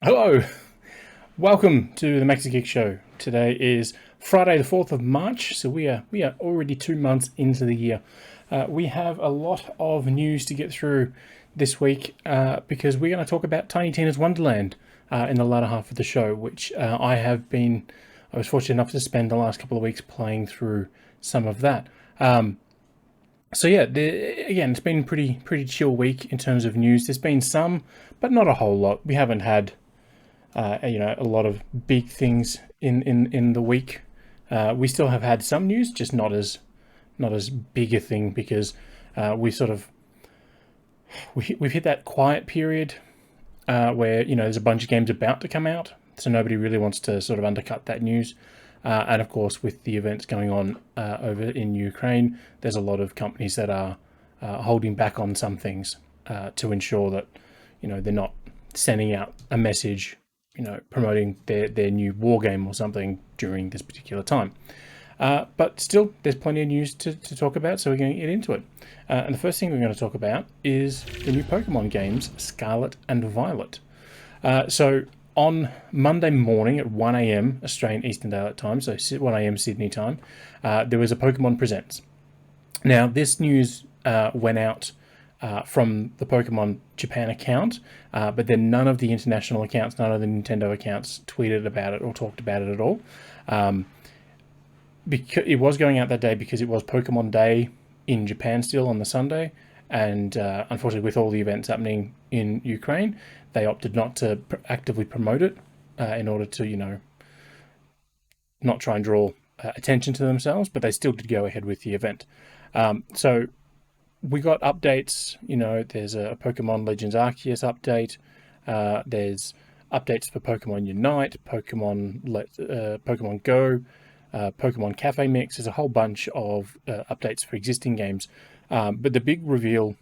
Hello, welcome to the Maxi-Geek show. Today is Friday the 4th of March, so we are already 2 months into the year. We have a lot of news to get through this week because we're going to talk about Tiny Tina's Wonderland in the latter half of the show, which I was fortunate enough to spend the last couple of weeks playing through some of that. So yeah, again, it's been a pretty chill week in terms of news. There's been some, but not a whole lot. We haven't had a lot of big things in the week. We still have had some news, just not as big a thing because we've hit that quiet period where there's a bunch of games about to come out, so nobody really wants to sort of undercut that news. And of course, with the events going on over in Ukraine, there's a lot of companies that are holding back on some things to ensure that they're not sending out a message, promoting their new war game or something during this particular time. But still, there's plenty of news to talk about, so we're going to get into it. And the first thing we're going to talk about is the new Pokemon games, Scarlet and Violet. So on Monday morning at 1 a.m. Australian Eastern Daylight Time, so 1 a.m. Sydney time, there was a Pokemon Presents. Now, this news went out from the Pokemon Japan account, but then none of the international accounts, none of the Nintendo accounts tweeted about it or talked about it at all. Because it was going out that day because it was Pokemon Day in Japan still on the Sunday, and unfortunately with all the events happening in Ukraine, they opted not to actively promote it in order to, not try and draw attention to themselves, but they still did go ahead with the event. So we got updates. There's a Pokemon Legends Arceus update. There's updates for Pokemon Unite, Pokemon Go, Pokemon Cafe Mix. There's a whole bunch of updates for existing games. But the big reveal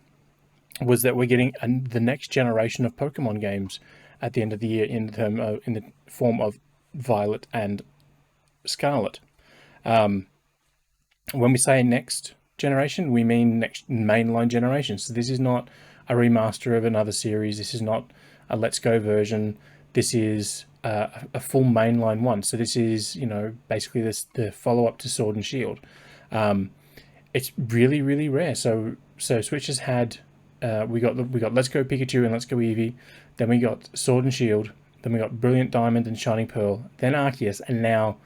was that we're getting the next generation of Pokemon games at the end of the year in the form of Violet and Scarlet. When we say next generation, we mean next mainline generation. So this is not a remaster of another series. This is not a Let's Go version. This is a full mainline one. So this is basically the follow up to Sword and Shield. It's really, really rare. So Switch has had we got Let's Go Pikachu and Let's Go Eevee. Then we got Sword and Shield. Then we got Brilliant Diamond and Shining Pearl. Then Arceus, and now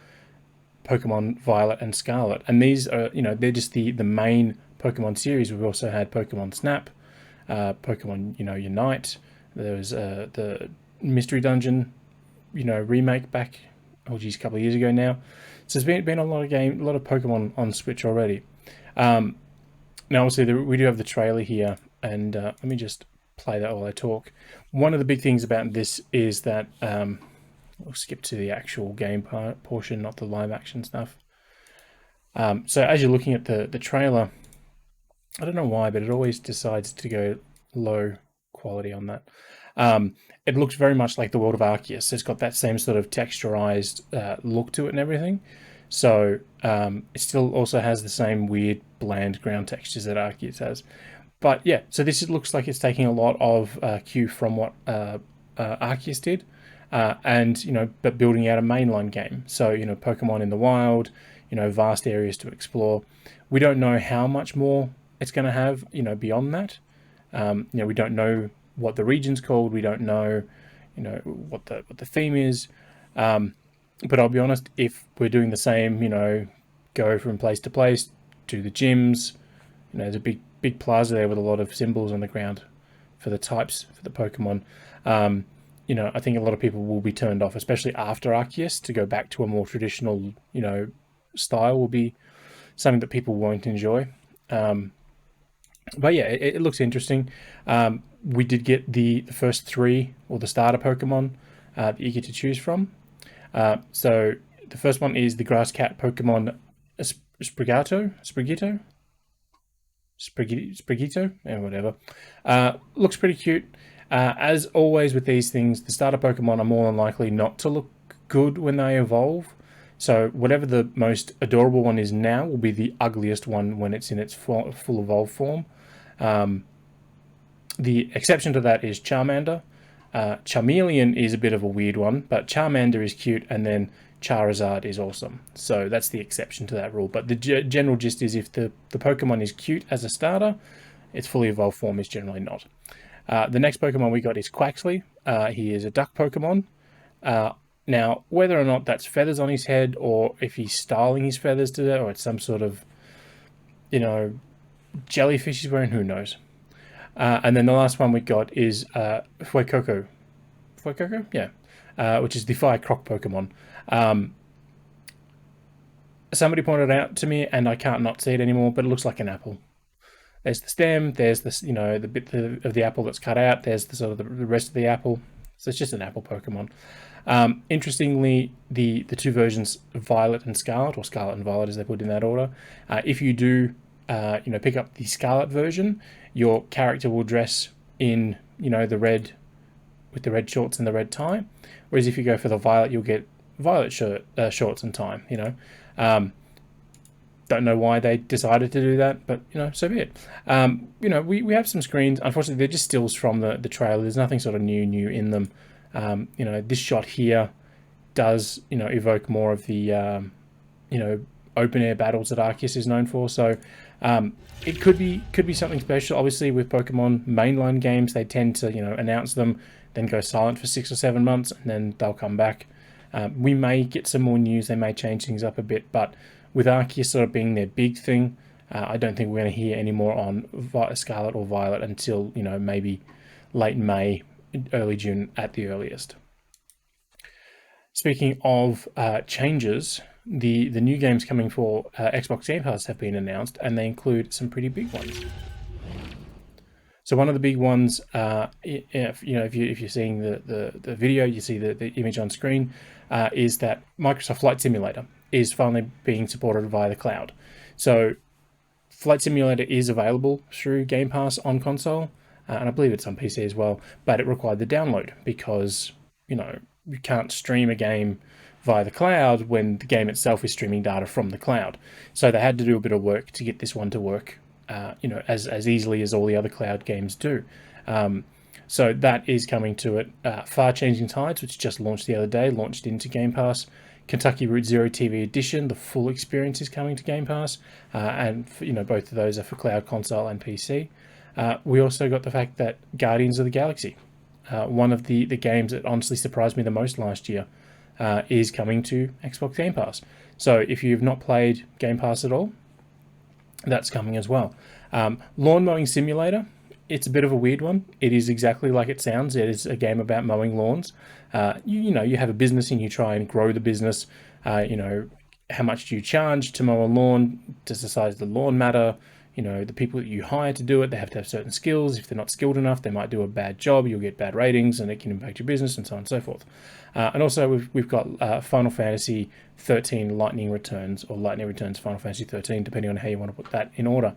Pokemon Violet and Scarlet. And these are, they're just the main Pokemon series. We've also had Pokemon Snap, Pokemon, Unite. There was the Mystery Dungeon, remake back, a couple of years ago now. So there's been a lot of Pokemon on Switch already. Now, obviously, we do have the trailer here, and let me just play that while I talk. One of the big things about this is that we'll skip to the actual game portion, not the live action stuff. So as you're looking at the trailer, I don't know why, but it always decides to go low quality on that. It looks very much like the world of Arceus. It's got that same sort of texturized look to it and everything. So it still also has the same weird, bland ground textures that Arceus has. But yeah, so this looks like it's taking a lot of cue from what Arceus did. But building out a mainline game. So, Pokemon in the wild, vast areas to explore. We don't know how much more it's going to have, beyond that. We don't know what the region's called. We don't know, what the theme is. But I'll be honest, if we're doing the same, go from place to place, to the gyms, there's a big plaza there with a lot of symbols on the ground for the types for the Pokemon. I think a lot of people will be turned off, especially after Arceus. To go back to a more traditional, style will be something that people won't enjoy. But yeah, it looks interesting. We did get the first three, or the starter Pokemon that you get to choose from. So the first one is the grass cat Pokemon Sprigito, whatever. Looks pretty cute. As always with these things, the starter Pokemon are more than likely not to look good when they evolve. So whatever the most adorable one is now will be the ugliest one when it's in its full evolved form. The exception to that is Charmander. Charmeleon is a bit of a weird one, but Charmander is cute, and then Charizard is awesome. So that's the exception to that rule. But the general gist is if the Pokemon is cute as a starter, its fully evolved form is generally not. The next Pokemon we got is Quaxley. He is a duck Pokemon. Now, whether or not that's feathers on his head, or if he's styling his feathers to that, or it's some sort of, jellyfish he's wearing, who knows. And then the last one we got is Fuecoco. Fuecoco? Yeah. Which is the Fire Croc Pokemon. Somebody pointed out to me, and I can't not see it anymore, but it looks like an apple. There's the stem, there's this, the bit of the apple that's cut out, there's the sort of the rest of the apple. So it's just an apple Pokemon. Interestingly, the two versions, Violet and Scarlet, or Scarlet and Violet as they put in that order, if you do, pick up the Scarlet version, your character will dress in, the red, with the red shorts and the red tie. Whereas if you go for the Violet, you'll get Violet shorts and tie, Don't know why they decided to do that, but so be it. We have some screens. Unfortunately, they're just stills from the trailer. There's nothing sort of new in them. This shot here does evoke more of the open air battles that Arceus is known for. So it could be something special. Obviously, with Pokemon mainline games, they tend to announce them, then go silent for 6 or 7 months, and then they'll come back. We may get some more news. They may change things up a bit, but with Arceus sort of being their big thing, I don't think we're going to hear any more on Scarlet or Violet until, maybe late May, early June at the earliest. Speaking of changes, the new games coming for Xbox Game Pass have been announced, and they include some pretty big ones. So one of the big ones, if you're seeing the video, you see the image on screen, is that Microsoft Flight Simulator is finally being supported via the cloud. So Flight Simulator is available through Game Pass on console, and I believe it's on PC as well, but it required the download because, you can't stream a game via the cloud when the game itself is streaming data from the cloud. So they had to do a bit of work to get this one to work, as easily as all the other cloud games do. So that is coming to it. Far Changing Tides, which just launched the other day, launched into Game Pass. Kentucky Route Zero TV Edition, the full experience is coming to Game Pass, and both of those are for cloud, console, and PC. We also got the fact that Guardians of the Galaxy, one of the games that honestly surprised me the most last year, is coming to Xbox Game Pass. So if you've not played Game Pass at all, that's coming as well. Lawn Mowing Simulator, it's a bit of a weird one. It is exactly like it sounds. It is a game about mowing lawns. You have a business and you try and grow the business. How much do you charge to mow a lawn? Does the size of the lawn matter? The people that you hire to do it, they have to have certain skills. If they're not skilled enough, they might do a bad job. You'll get bad ratings and it can impact your business and so on and so forth. And also we've got Final Fantasy 13 Lightning Returns, or Lightning Returns Final Fantasy 13, depending on how you want to put that in order.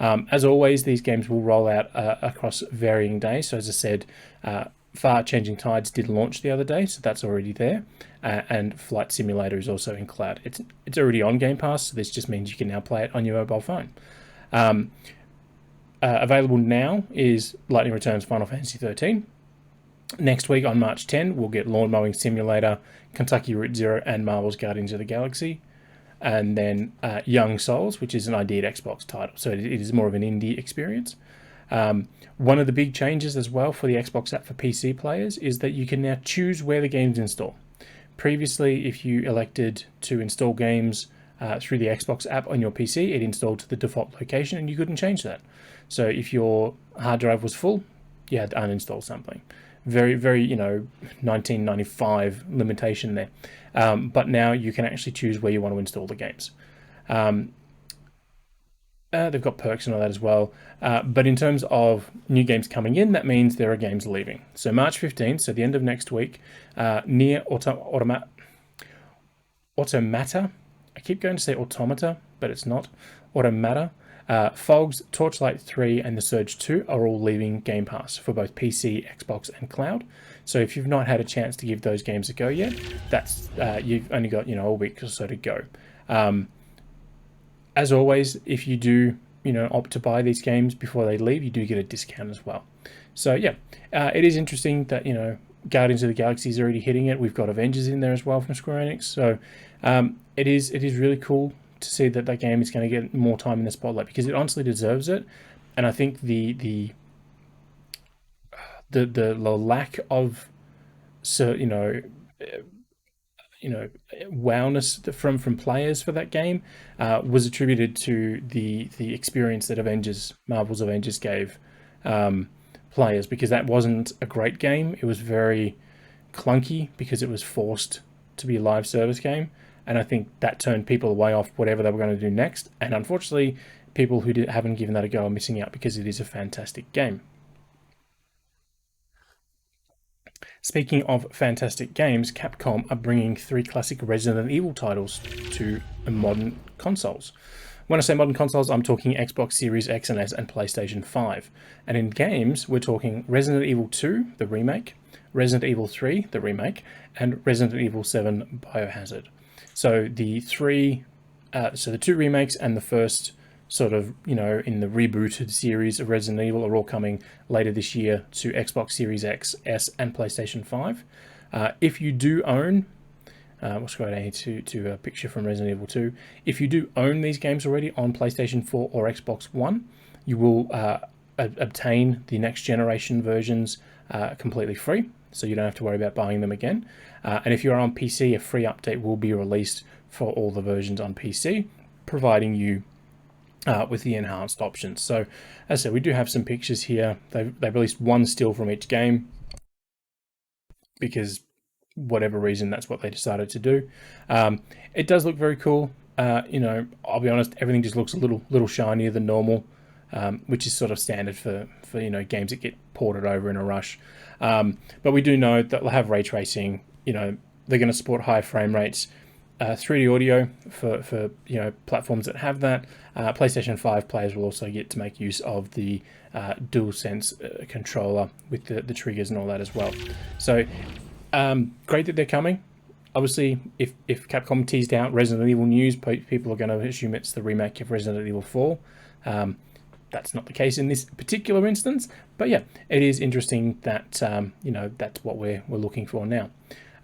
As always, these games will roll out across varying days. So as I said, Far Changing Tides did launch the other day, so that's already there. And Flight Simulator is also in cloud. It's already on Game Pass, so this just means you can now play it on your mobile phone. Available now is Lightning Returns Final Fantasy 13. Next week on March 10, we'll get Lawn Mowing Simulator, Kentucky Route Zero, and Marvel's Guardians of the Galaxy. And then Young Souls, which is an ID at Xbox title. So it is more of an indie experience. One of the big changes as well for the Xbox app for PC players is that you can now choose where the games install. Previously, if you elected to install games through the Xbox app on your PC, it installed to the default location and you couldn't change that. So if your hard drive was full, you had to uninstall something. Very, very, 1995 limitation there. But now you can actually choose where you want to install the games. They've got perks and all that as well. But in terms of new games coming in, that means there are games leaving. So March 15th, so the end of next week, Nier Automata. I keep going to say Automata, but it's not. Automata. Fogs, Torchlight 3, and The Surge 2 are all leaving Game Pass for both PC, Xbox, and cloud. So if you've not had a chance to give those games a go yet, that's you've only got a week or so to go. As always, if you do opt to buy these games before they leave, you do get a discount as well. So yeah, it is interesting that, Guardians of the Galaxy is already hitting it. We've got Avengers in there as well from Square Enix. So it is really cool to see that game is going to get more time in the spotlight, because it honestly deserves it. And I think the lack of, so wowness from players for that game was attributed to the experience that Marvel's Avengers gave players, because that wasn't a great game. It was very clunky because it was forced to be a live service game, and I think that turned people away off whatever they were going to do next. And unfortunately, people who haven't given that a go are missing out, because it is a fantastic game. Speaking of fantastic games, Capcom are bringing 3 classic Resident Evil titles to modern consoles. When I say modern consoles, I'm talking Xbox Series X and S and PlayStation 5. And in games, we're talking Resident Evil 2, the remake, Resident Evil 3, the remake, and Resident Evil 7 Biohazard. So the 2 remakes and the first sort of, in the rebooted series of Resident Evil are all coming later this year to Xbox Series X, S, and PlayStation 5. If you do own, we'll scroll down here to a picture from Resident Evil 2. If you do own these games already on PlayStation 4 or Xbox One, you will obtain the next generation versions completely free, so you don't have to worry about buying them again. And if you're on PC, a free update will be released for all the versions on PC, providing you with the enhanced options. So, as I said, we do have some pictures here. They've released 1 still from each game, because whatever reason, that's what they decided to do. It does look very cool. I'll be honest, everything just looks a little shinier than normal, which is sort of standard for games that get ported over in a rush. But we do know that they'll have ray tracing. They're going to support high frame rates. 3D audio for platforms that have that. PlayStation 5 players will also get to make use of the DualSense controller with the triggers and all that as well. So great that they're coming. Obviously, if Capcom teased out Resident Evil news, people are going to assume it's the remake of Resident Evil 4. That's not the case in this particular instance, but yeah, it is interesting that that's what we're looking for now.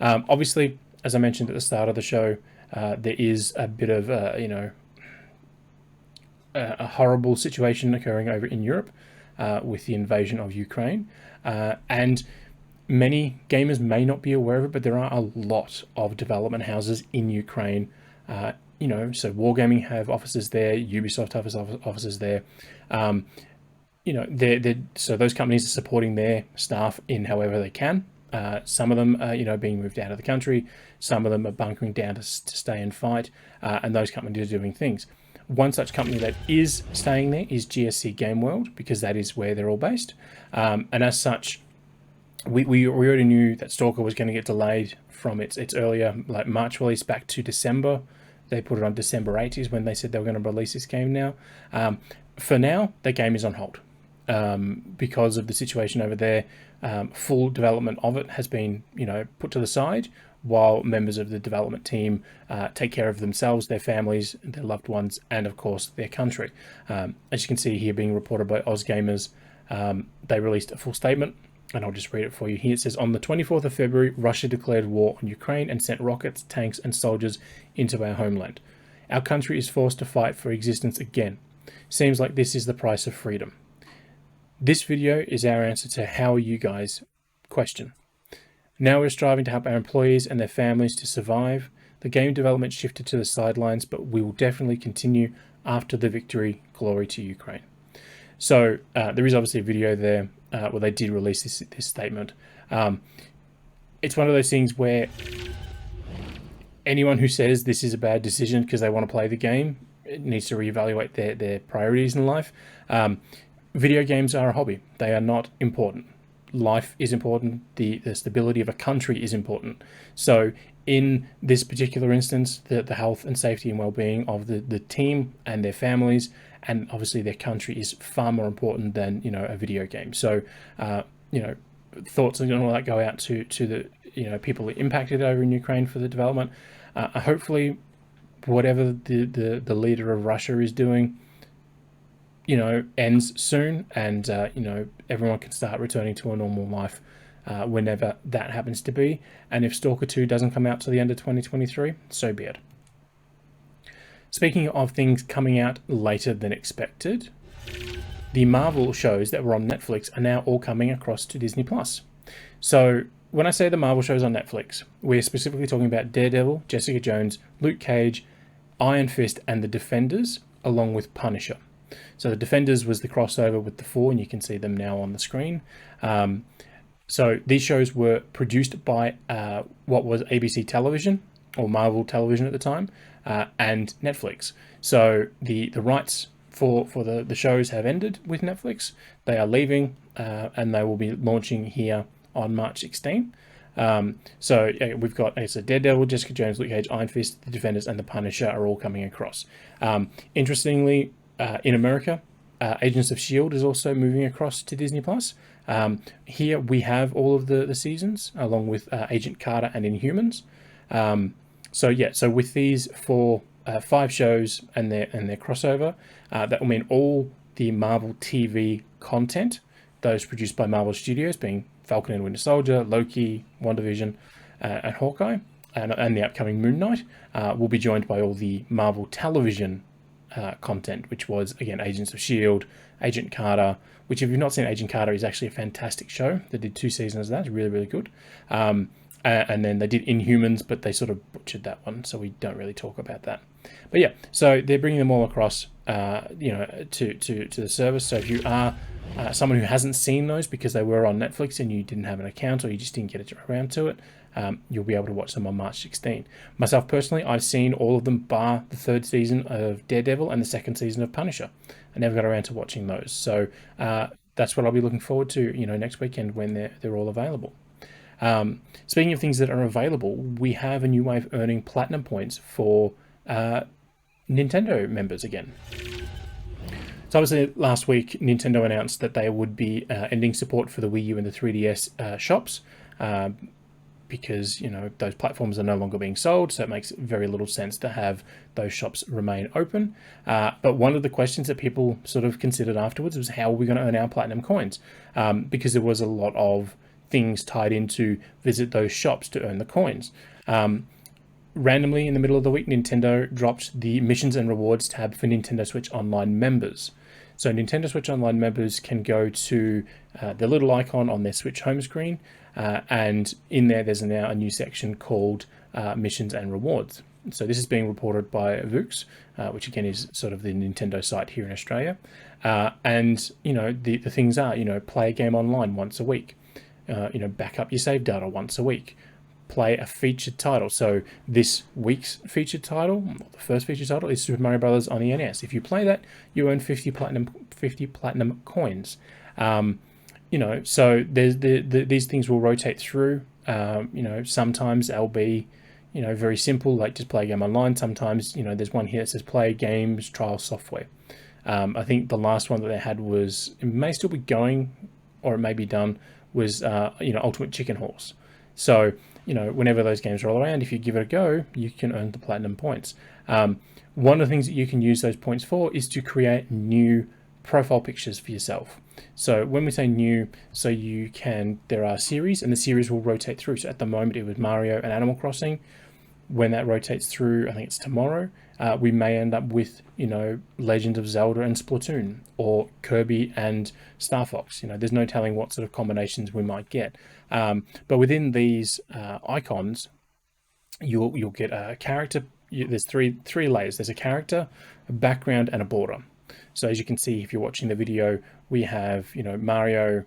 Obviously, as I mentioned at the start of the show, there is a bit of a horrible situation occurring over in Europe with the invasion of Ukraine, and many gamers may not be aware of it, but there are a lot of development houses in Ukraine. So Wargaming have offices there, Ubisoft have offices there. So those companies are supporting their staff in however they can. Some of them are, being moved out of the country. Some of them are bunkering down to stay and fight. And those companies are doing things. One such company that is staying there is GSC Game World, because that is where they're all based. And as such, we already knew that Stalker was going to get delayed from its earlier March release back to December. They put it on December 8th is when they said they were going to release this game now. For now, the game is on hold because of the situation over there. Full development of it has been, put to the side while members of the development team take care of themselves, their families, their loved ones, and of course their country. As you can see here, being reported by OzGamers, they released a full statement, and I'll just read it for you here. It says, on the 24th of February, Russia declared war on Ukraine and sent rockets, tanks, and soldiers into our homeland. Our country is forced to fight for existence again. Seems like this is the price of freedom. This video is our answer to how are you guys question. Now we're striving to help our employees and their families to survive. The game development shifted to the sidelines, but we will definitely continue after the victory. Glory to Ukraine. So there is obviously a video there where they did release this statement. It's one of those things where anyone who says this is a bad decision because they want to play the game needs to reevaluate their priorities in life. Video games are a hobby. They are not important. Life is important. The stability of a country is important. So in this particular instance, the health and safety and well-being of the team and their families, and obviously their country, is far more important than a video game. So thoughts and all that go out to the people impacted over in Ukraine for the development. Hopefully, whatever the leader of Russia is doing, ends soon, and everyone can start returning to a normal life whenever that happens to be. And if Stalker 2 doesn't come out to the end of 2023, so be it. Speaking of things coming out later than expected, the Marvel shows that were on Netflix are now all coming across to Disney+. So when I say the Marvel shows on Netflix, we're specifically talking about Daredevil, Jessica Jones, Luke Cage, Iron Fist, and The Defenders, along with Punisher. So The Defenders was the crossover with the four, and you can see them now on the screen. So these shows were produced by what was ABC Television, or Marvel Television at the time, and Netflix. So the rights for the shows have ended with Netflix. They are leaving, and they will be launching here on March 16. So we've got Daredevil, Jessica Jones, Luke Cage, Iron Fist, The Defenders, and The Punisher are all coming across. Interestingly, in America, Agents of S.H.I.E.L.D. is also moving across to Disney+. Here we have all of the seasons, along with Agent Carter and Inhumans. So with these 5 shows and their crossover, that will mean all the Marvel TV content, those produced by Marvel Studios, being Falcon and Winter Soldier, Loki, WandaVision, and Hawkeye, and the upcoming Moon Knight, will be joined by all the Marvel television content, which was, again, Agents of S.H.I.E.L.D., Agent Carter, which, if you've not seen Agent Carter, is actually a fantastic show. They did 2 seasons of that. It's really, really good. And then they did Inhumans, but they sort of butchered that one, so we don't really talk about that. But yeah, so they're bringing them all across, to the service. So if you are someone who hasn't seen those because they were on Netflix and you didn't have an account, or you just didn't get around to it, you'll be able to watch them on March 16. Myself personally, I've seen all of them bar the 3rd season of Daredevil and the 2nd season of Punisher. I never got around to watching those, so that's what I'll be looking forward to, next weekend when they're all available. Speaking of things that are available, we have a new way of earning platinum points for Nintendo members again. So obviously last week, Nintendo announced that they would be ending support for the Wii U and the 3DS shops, because, those platforms are no longer being sold, so it makes very little sense to have those shops remain open. But one of the questions that people sort of considered afterwards was, how are we going to earn our platinum coins? Because there was a lot of things tied into visit those shops to earn the coins. Randomly in the middle of the week, Nintendo dropped the missions and rewards tab for Nintendo Switch Online members. So Nintendo Switch Online members can go to the little icon on their Switch home screen, and in there's now a new section called missions and rewards. So this is being reported by Vux, which again is sort of the Nintendo site here in Australia. And the things are, play a game online once a week, back up your save data once a week, play a featured title. So this week's featured title, the first featured title, is Super Mario Brothers on the NES. If you play that, you earn 50 platinum coins. So there's these things will rotate through. Sometimes they'll be, very simple, like just play a game online. Sometimes, there's one here that says play games, trial software. I think the last one that they had was, it may still be going, or it may be done, was, Ultimate Chicken Horse. So, whenever those games roll around, if you give it a go, you can earn the platinum points. One of the things that you can use those points for is to create new profile pictures for yourself. So when we say new, there are series, and the series will rotate through. So at the moment it was Mario and Animal Crossing. When that rotates through, I think it's tomorrow, we may end up with, Legend of Zelda and Splatoon, or Kirby and Star Fox. There's no telling what sort of combinations we might get. But within these icons, you'll get a character. There's three layers. There's a character, a background, and a border. So as you can see, if you're watching the video, we have, Mario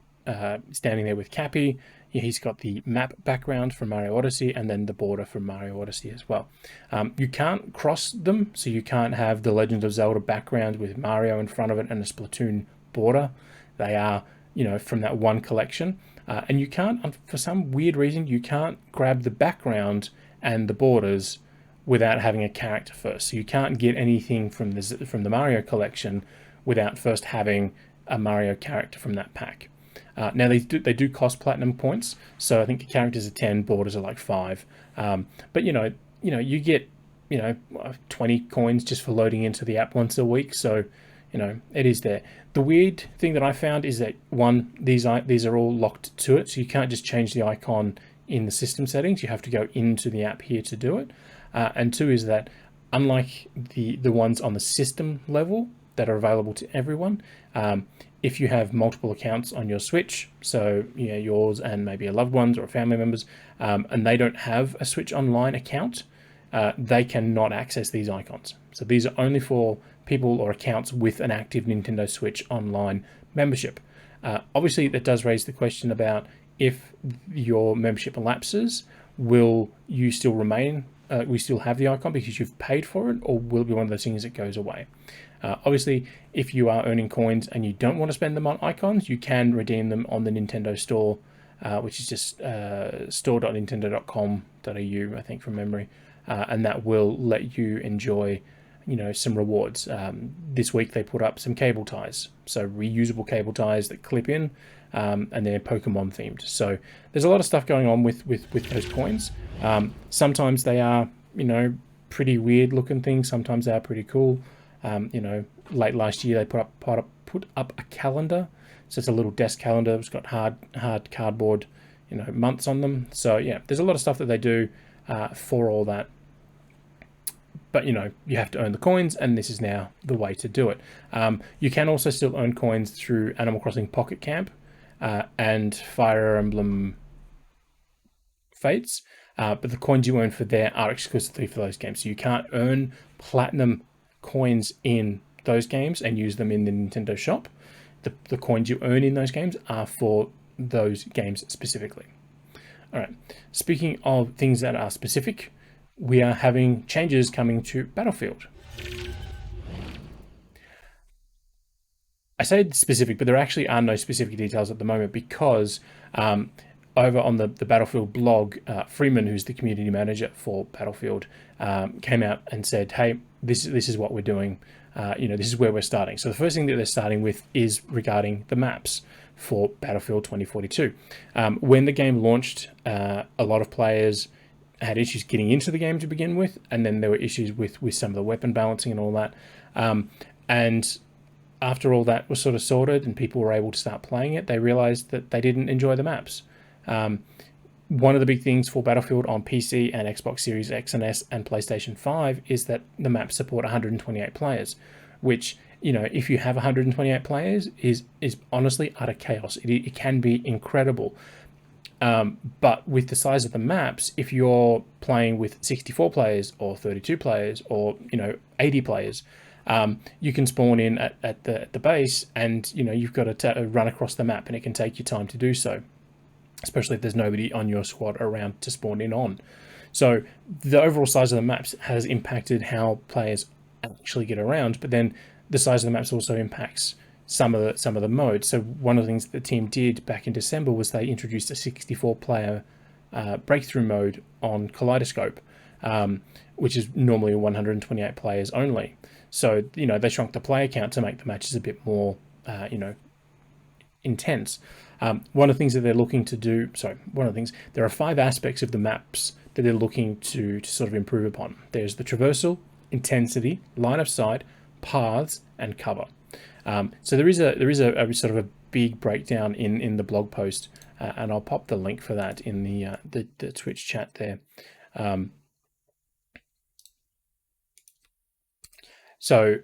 standing there with Cappy. He's got the map background from Mario Odyssey, and then the border from Mario Odyssey as well. You can't cross them, so you can't have the Legend of Zelda background with Mario in front of it and a Splatoon border. They are, from that one collection. And you can't, for some weird reason, you can't grab the background and the borders without having a character first. So you can't get anything from the Mario collection without first having a Mario character from that pack. Now they do cost platinum points, so I think the characters are 10, borders are like 5. But you get 20 coins just for loading into the app once a week. So it is there. The weird thing that I found is that, one, these are all locked to it, so you can't just change the icon in the system settings. You have to go into the app here to do it. And two is that, unlike the ones on the system level that are available to everyone, if you have multiple accounts on your Switch, so yours and maybe a loved one's or a family member's, and they don't have a Switch Online account, they cannot access these icons. So these are only for people or accounts with an active Nintendo Switch Online membership. Obviously, that does raise the question about, if your membership elapses, will you still remain? We still have the icon because you've paid for it, or will it be one of those things that goes away? Obviously, if you are earning coins and you don't want to spend them on icons, you can redeem them on the Nintendo Store, which is just store.nintendo.com.au, I think, from memory, and that will let you enjoy some rewards. This week they put up some cable ties, so reusable cable ties that clip in, and they're Pokemon themed. So there's a lot of stuff going on with those coins. Sometimes they are pretty weird looking things. Sometimes they are pretty cool. Late last year they put up a calendar. So it's a little desk calendar. It's got hard cardboard months on them. So yeah, there's a lot of stuff that they do for all that. But you have to earn the coins, and this is now the way to do it. You can also still earn coins through Animal Crossing Pocket Camp and Fire Emblem Fates, but the coins you earn for there are exclusively for those games. So you can't earn platinum coins in those games and use them in the Nintendo shop. The coins you earn in those games are for those games specifically. All right, speaking of things that are specific, we are having changes coming to Battlefield. I say specific, but there actually are no specific details at the moment, because over on the Battlefield blog, Freeman, who's the community manager for Battlefield, came out and said, hey, this is what we're doing. This is where we're starting. So the first thing that they're starting with is regarding the maps for Battlefield 2042. When the game launched, a lot of players had issues getting into the game to begin with, and then there were issues with some of the weapon balancing and all that. And after all that was sort of sorted and people were able to start playing it, they realized that they didn't enjoy the maps. One of the big things for Battlefield on PC and Xbox Series X and S and PlayStation 5 is that the maps support 128 players, which, if you have 128 players, is honestly utter chaos. It can be incredible. But with the size of the maps, if you're playing with 64 players or 32 players or 80 players, you can spawn in at the base, and you've got to run across the map, and it can take you time to do so, especially if there's nobody on your squad around to spawn in on. So the overall size of the maps has impacted how players actually get around, but then the size of the maps also impacts some of the modes. So one of the things that the team did back in December was they introduced a 64-player breakthrough mode on Kaleidoscope, which is normally 128 players only. So they shrunk the player count to make the matches a bit more intense. One of the things that they're looking to do, there are 5 aspects of the maps that they're looking to sort of improve upon. There's the traversal, intensity, line of sight, paths, and cover. So there is a sort of a big breakdown in the blog post, and I'll pop the link for that in the Twitch chat there. So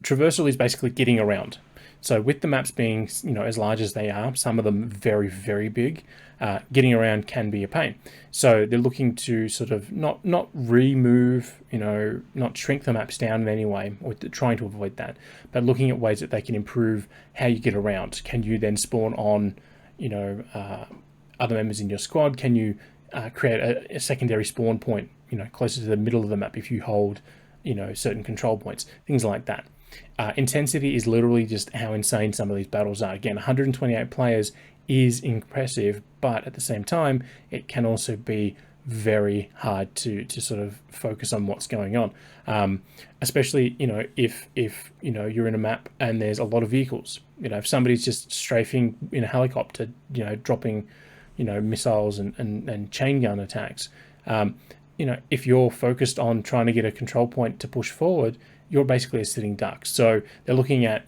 traversal is basically getting around. So with the maps being as large as they are, some of them very, very big, getting around can be a pain. So they're looking to sort of not remove, not shrink the maps down in any way, or trying to avoid that, but looking at ways that they can improve how you get around. Can you then spawn on, other members in your squad? Can you create a secondary spawn point, closer to the middle of the map if you hold, certain control points, things like that. Intensity is literally just how insane some of these battles are. Again, 128 players is impressive, but at the same time, it can also be very hard to sort of focus on what's going on. Especially, if you're in a map and there's a lot of vehicles. If somebody's just strafing in a helicopter, dropping, missiles and chain gun attacks. If you're focused on trying to get a control point to push forward, you're basically a sitting duck. So they're looking at,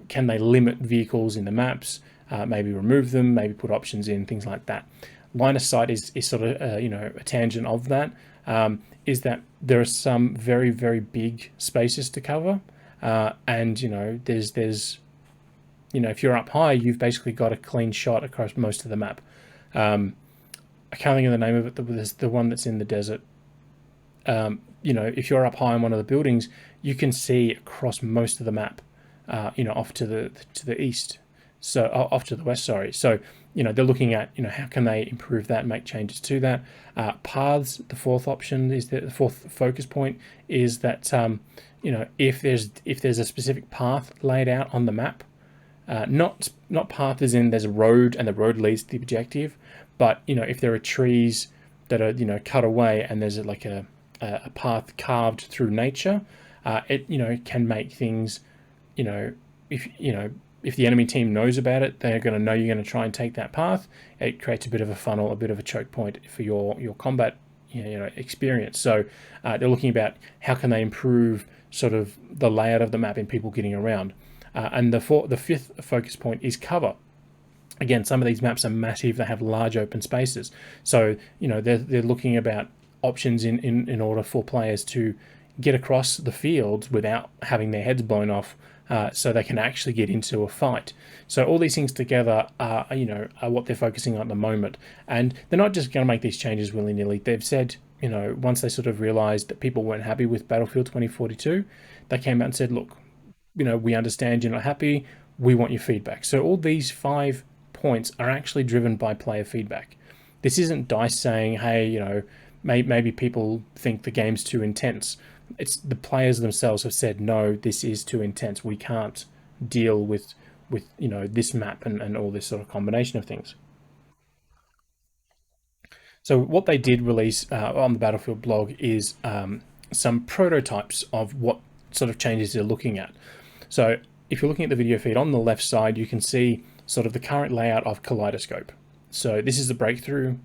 can they limit vehicles in the maps, maybe remove them, maybe put options in, things like that. Line of sight is sort of, a tangent of that, is that there are some very, very big spaces to cover. And, there's if you're up high, you've basically got a clean shot across most of the map. I can't think of the name of it, but there's the one that's in the desert. If you're up high in one of the buildings, you can see across most of the map, off to the east, so off to the west. Sorry. So they're looking at how can they improve that, make changes to that. Paths. The fourth option is the fourth focus point is that if there's a specific path laid out on the map, not path as in there's a road and the road leads to the objective, but if there are trees that are cut away and there's like a path carved through nature, it can make things, if the enemy team knows about it, they're going to know you're going to try and take that path. It creates a bit of a funnel, a bit of a choke point for your combat experience. So they're looking about how can they improve sort of the layout of the map and people getting around. And the fifth focus point is cover. Again, some of these maps are massive. They have large open spaces. So, they're looking about options in order for players to get across the field without having their heads blown off, so they can actually get into a fight. So all these things together are what they're focusing on at the moment. And they're not just going to make these changes willy-nilly. They've said, once they sort of realized that people weren't happy with Battlefield 2042, they came out and said, look, we understand you're not happy. We want your feedback. So all these 5 points are actually driven by player feedback. This isn't DICE saying, hey, maybe people think the game's too intense. It's the players themselves have said, no, this is too intense. We can't deal with this map and all this sort of combination of things. So what they did release on the Battlefield blog is some prototypes of what sort of changes they're looking at. So if you're looking at the video feed on the left side, you can see sort of the current layout of Kaleidoscope. So this is the breakthrough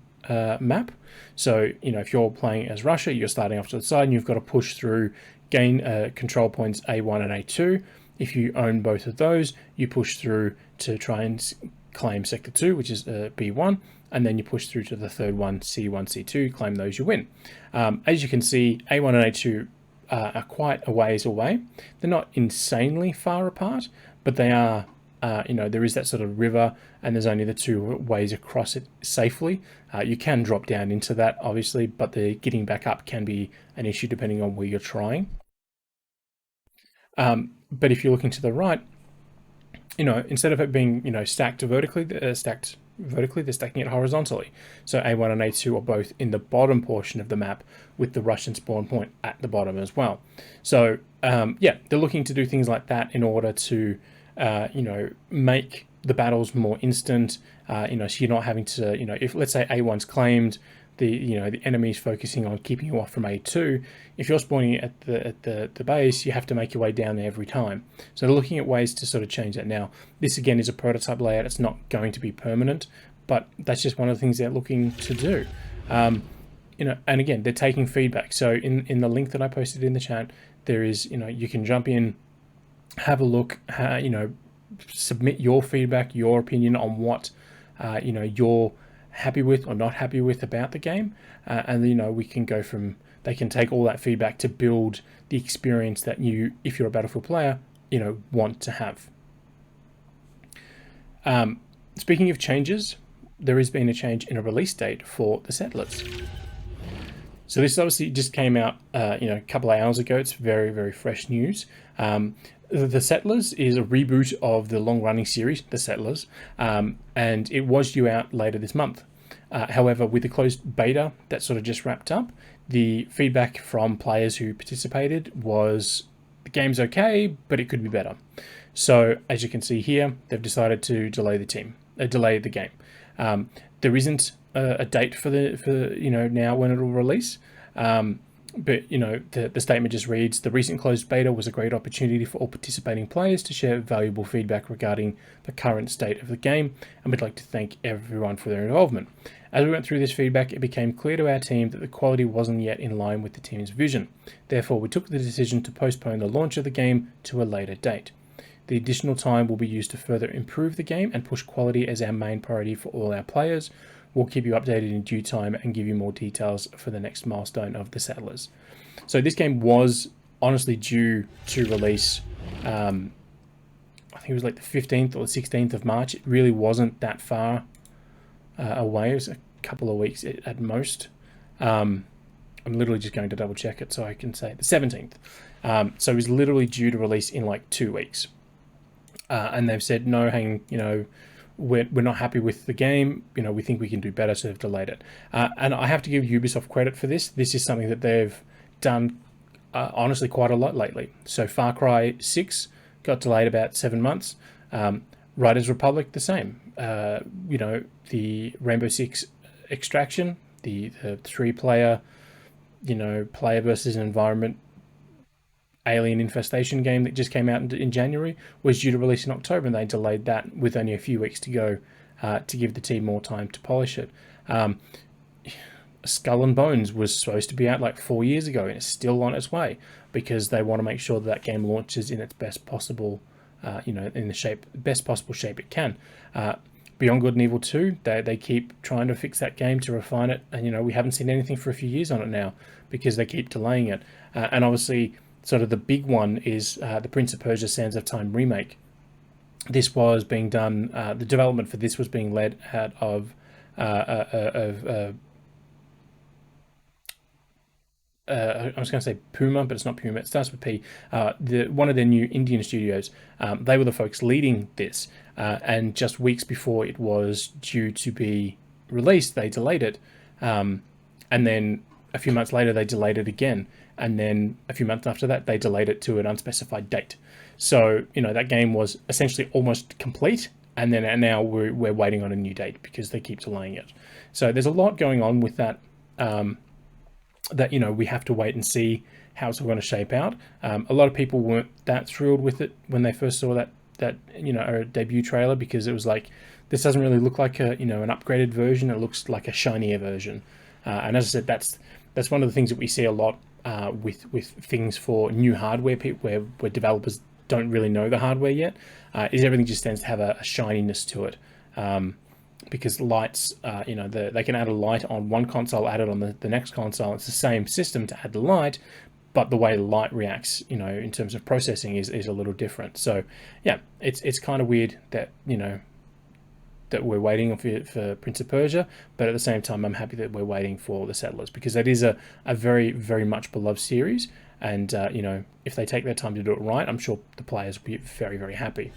map. So, if you're playing as Russia, you're starting off to the side and you've got to push through, gain control points A1 and A2. If you own both of those, you push through to try and claim Sector 2, which is B1, and then you push through to the third one, C1, C2, claim those, you win. As you can see, A1 and A2 are quite a ways away. They're not insanely far apart, but they are, there is that sort of river and there's only the 2 ways across it safely. You can drop down into that, obviously, but the getting back up can be an issue depending on where you're trying. But if you're looking to the right, instead of it being, stacked vertically, they're stacking it horizontally. So A1 and A2 are both in the bottom portion of the map with the Russian spawn point at the bottom as well. So, they're looking to do things like that in order to, make the battles more instant, so you're not having to, if let's say A1's claimed, the enemy's focusing on keeping you off from A2. If you're spawning at the base, you have to make your way down there every time. So they're looking at ways to sort of change that. Now, this again is a prototype layout. It's not going to be permanent, but that's just one of the things they're looking to do. And again, they're taking feedback. So in the link that I posted in the chat, there is, you can jump in, have a look, submit your feedback, your opinion on what, you're happy with or not happy with about the game, and we can go from, they can take all that feedback to build the experience that you, if you're a Battlefield player, want to have. Speaking of changes, there has been a change in a release date for the Settlers. So this obviously just came out a couple of hours ago. It's very, very fresh news. The Settlers is a reboot of the long-running series, The Settlers, and it was due out later this month. However, with the closed beta that sort of just wrapped up, the feedback from players who participated was the game's okay, but it could be better. So as you can see here, they've decided to delay the game. There isn't a date for now when it will release. But, the statement just reads, the recent closed beta was a great opportunity for all participating players to share valuable feedback regarding the current state of the game, and we'd like to thank everyone for their involvement. As we went through this feedback, it became clear to our team that the quality wasn't yet in line with the team's vision. Therefore, we took the decision to postpone the launch of the game to a later date. The additional time will be used to further improve the game and push quality as our main priority for all our players. We'll keep you updated in due time and give you more details for the next milestone of the Settlers. So this game was honestly due to release, I think it was like the 15th or the 16th of March. It really wasn't that far away. It was a couple of weeks at most. I'm literally just going to double check it so I can say the 17th. So it was literally due to release in like 2 weeks. And they've said, no, we're not happy with the game. We think we can do better, so they've delayed it. And I have to give Ubisoft credit for this. This is something that they've done honestly quite a lot lately. So Far Cry 6 got delayed about 7 months. Riders Republic, the same. The Rainbow Six Extraction, the 3-player, player versus environment alien infestation game that just came out in January, was due to release in October, and they delayed that with only a few weeks to go to give the team more time to polish it. Skull and Bones was supposed to be out like 4 years ago, and it's still on its way because they want to make sure that game launches in its best possible, in the best possible shape it can. Beyond Good and Evil 2, they keep trying to fix that game to refine it, and we haven't seen anything for a few years on it now because they keep delaying it. And obviously, sort of the big one is the Prince of Persia: Sands of Time remake. This was being done. The development for this was being led out of I was going to say Puma, but it's not Puma. It starts with P. One of their new Indian studios. They were the folks leading this, and just weeks before it was due to be released, they delayed it, and then a few months later they delayed it again, and then a few months after that they delayed it to an unspecified date. So that game was essentially almost complete, and now we're waiting on a new date because they keep delaying it. So there's a lot going on with that. That we have to wait and see how it's all going to shape out. A lot of people weren't that thrilled with it when they first saw that a debut trailer, because it was like, this doesn't really look like an upgraded version. It looks like a shinier version. And as I said, that's one of the things that we see a lot with things for new hardware, where developers don't really know the hardware yet. Is everything just tends to have a shininess to it. Because lights, they can add a light on one console, add it on the next console. It's the same system to add the light, but the way the light reacts, in terms of processing is a little different. So yeah, it's kind of weird that, that we're waiting for Prince of Persia, but at the same time, I'm happy that we're waiting for the Settlers, because that is a very, very much beloved series. And, if they take their time to do it right, I'm sure the players will be very, very happy.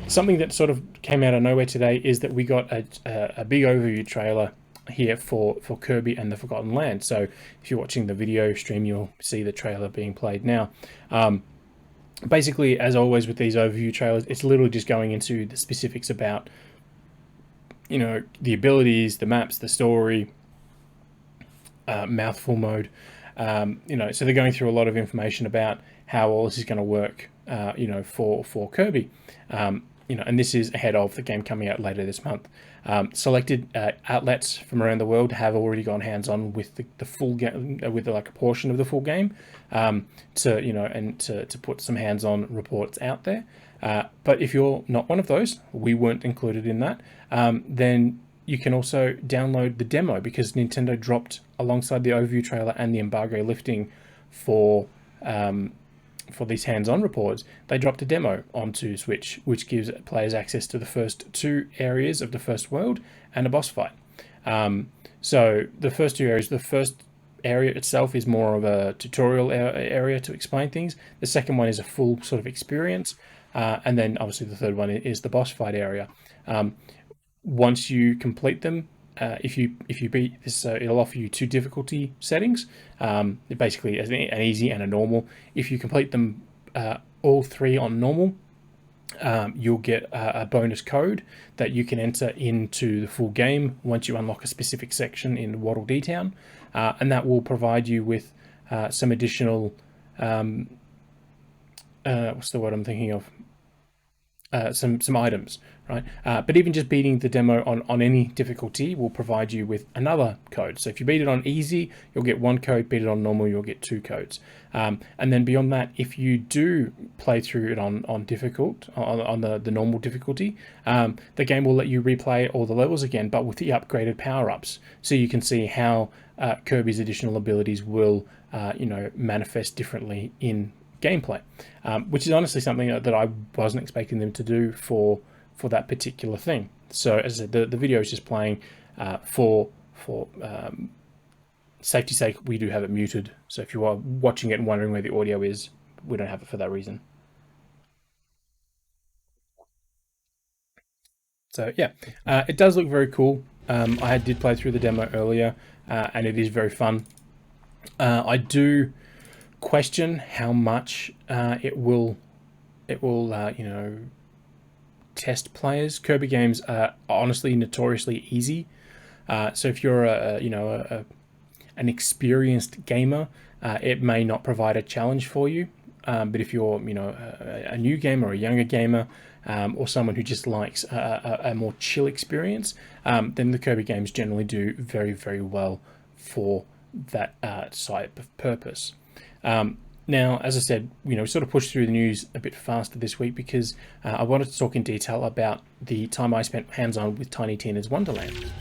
Something that sort of came out of nowhere today is that we got a big overview trailer here for Kirby and the Forgotten Land. So if you're watching the video stream, you'll see the trailer being played now. Basically, as always with these overview trailers, it's literally just going into the specifics about, the abilities, the maps, the story, mouthful mode. So they're going through a lot of information about how all this is going to work, for Kirby. And this is ahead of the game coming out later this month. Selected outlets from around the world have already gone hands-on with the full game, with like a portion of the full game, to put some hands-on reports out there. But if you're not one of those, we weren't included in that, then you can also download the demo, because Nintendo dropped, alongside the overview trailer and the embargo lifting for these hands-on reports, they dropped a demo onto Switch, which gives players access to the first 2 areas of the first world and a boss fight. So the first 2 areas, the first area itself is more of a tutorial area to explain things. The second one is a full sort of experience. And then obviously the third one is the boss fight area. Once you complete them, if you beat this, it'll offer you 2 difficulty settings, basically an easy and a normal. If you complete them all 3 on normal, you'll get a bonus code that you can enter into the full game once you unlock a specific section in Waddle Dee Town, and that will provide you with some additional what's the word I'm thinking of? Some items, right? But even just beating the demo on any difficulty will provide you with another code. So if you beat it on easy, you'll get 1 code. Beat it on normal, you'll get 2 codes. And then beyond that, if you do play through it on difficult, on the normal difficulty, the game will let you replay all the levels again, but with the upgraded power-ups, so you can see how Kirby's additional abilities will manifest differently in gameplay, which is honestly something that I wasn't expecting them to do for that particular thing. So as I said, the video is just playing for safety's sake. We do have it muted, so if you are watching it and wondering where the audio is, we don't have it for that reason. So yeah, it does look very cool. I did play through the demo earlier, and it is very fun. I do question how much it will test players. Kirby games are honestly notoriously easy, so if you're an experienced gamer, it may not provide a challenge for you, but if you're a new gamer or a younger gamer, or someone who just likes a more chill experience, then the Kirby games generally do very, very well for that type of purpose. Now, as I said, sort of pushed through the news a bit faster this week because I wanted to talk in detail about the time I spent hands-on with Tiny Tina's Wonderland.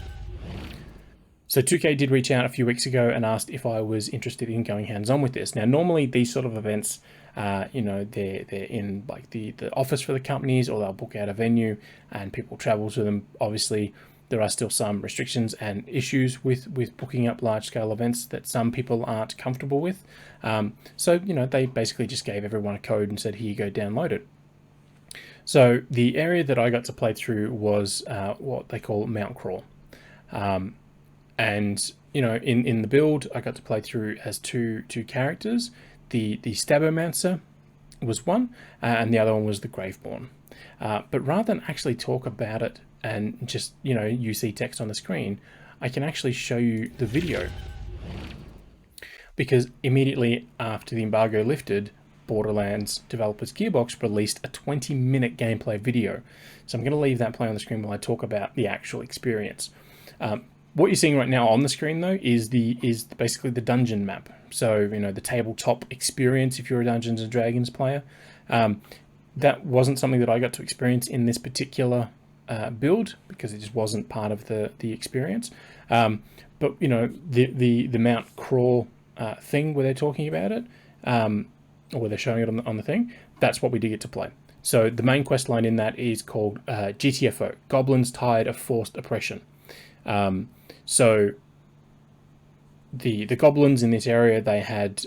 So 2K did reach out a few weeks ago and asked if I was interested in going hands-on with this. Now, normally these sort of events, they're in like the office for the companies, or they'll book out a venue and people travel to them. Obviously, there are still some restrictions and issues with booking up large-scale events that some people aren't comfortable with. So they basically just gave everyone a code and said, here you go, download it. So the area that I got to play through was what they call Mount Crawl. And in the build, I got to play through as two characters. The Stabomancer was one, and the other one was the Graveborn. But rather than actually talk about it and just you see text on the screen, I can actually show you the video, because immediately after the embargo lifted, Borderlands developers Gearbox released a 20-minute gameplay video. So I'm going to leave that play on the screen while I talk about the actual experience. What you're seeing right now on the screen, though, is basically the dungeon map. So the tabletop experience if you're a Dungeons and Dragons player. That wasn't something that I got to experience in this particular build because it just wasn't part of the experience. But the Mount Crawl thing where they're talking about it, or where they're showing it on the thing, that's what we did get to play. So the main quest line in that is called GTFO, Goblins Tired of Forced Oppression. So the goblins in this area, they had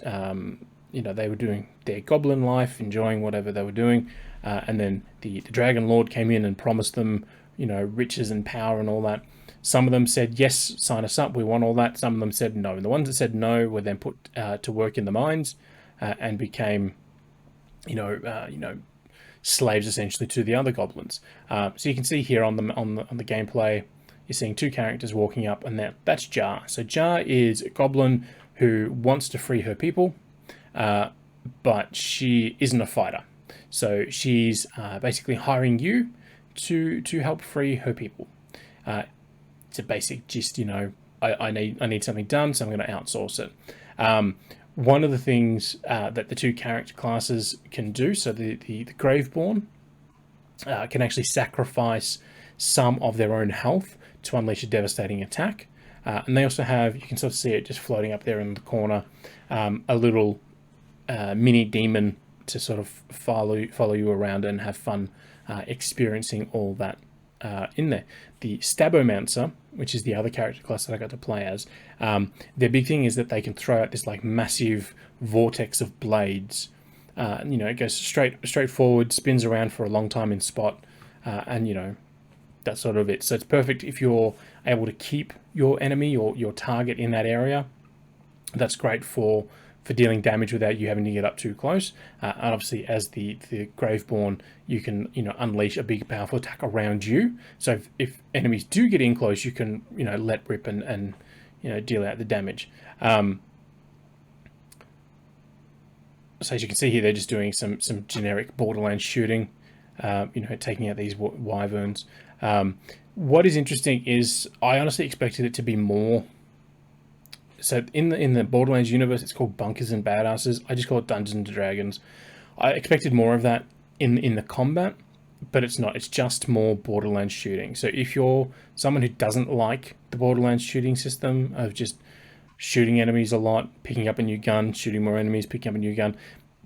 they were doing their goblin life, enjoying whatever they were doing, and then the Dragon Lord came in and promised them riches and power and all that. Some of them said yes, sign us up, we want all that. Some of them said no, and the ones that said no were then put to work in the mines and became slaves essentially to the other goblins. So you can see here on the gameplay, you're seeing two characters walking up, and that's Jar. So Jar is a goblin who wants to free her people, but she isn't a fighter. So she's basically hiring you to help free her people. It's a basic gist, I need something done, so I'm going to outsource it. One of the things that the two character classes can do, so the Graveborn can actually sacrifice some of their own health to unleash a devastating attack. And they also have, you can sort of see it just floating up there in the corner, a little mini demon to sort of follow you around and have fun experiencing all that in there. The Stabomancer, which is the other character class that I got to play as, their big thing is that they can throw out this like massive vortex of blades. It goes straight forward, spins around for a long time in spot, and that's sort of it. So it's perfect if you're able to keep your enemy or your target in that area. That's great for dealing damage without you having to get up too close. And obviously, as the Graveborn, you can unleash a big powerful attack around you. So if enemies do get in close, you can let rip and deal out the damage. So as you can see here, they're just doing some generic Borderlands shooting, taking out these wyverns. What is interesting is I honestly expected it to be more. So in the Borderlands universe, it's called Bunkers and Badasses. I just call it Dungeons and Dragons. I expected more of that in the combat, but it's not. It's just more Borderlands shooting. So if you're someone who doesn't like the Borderlands shooting system of just shooting enemies a lot, picking up a new gun, shooting more enemies, picking up a new gun,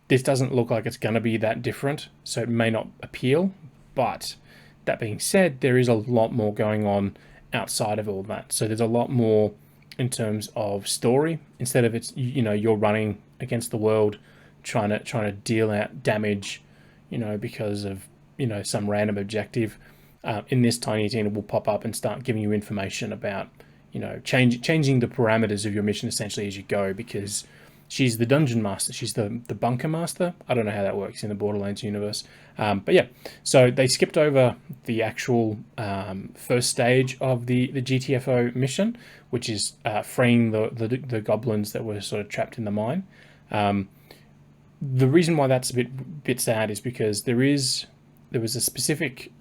this doesn't look like it's going to be that different. So it may not appeal, but that being said, there is a lot more going on outside of all that. So there's a lot more in terms of story. Instead of you're running against the world, trying to deal out damage, because of some random objective. In this, Tiny Tina will pop up and start giving you information about changing the parameters of your mission essentially as you go, because she's the dungeon master. She's the bunker master. I don't know how that works in the Borderlands universe. But yeah, so they skipped over the actual first stage of the GTFO mission, which is freeing the goblins that were sort of trapped in the mine. The reason why that's a bit sad is because there was a specific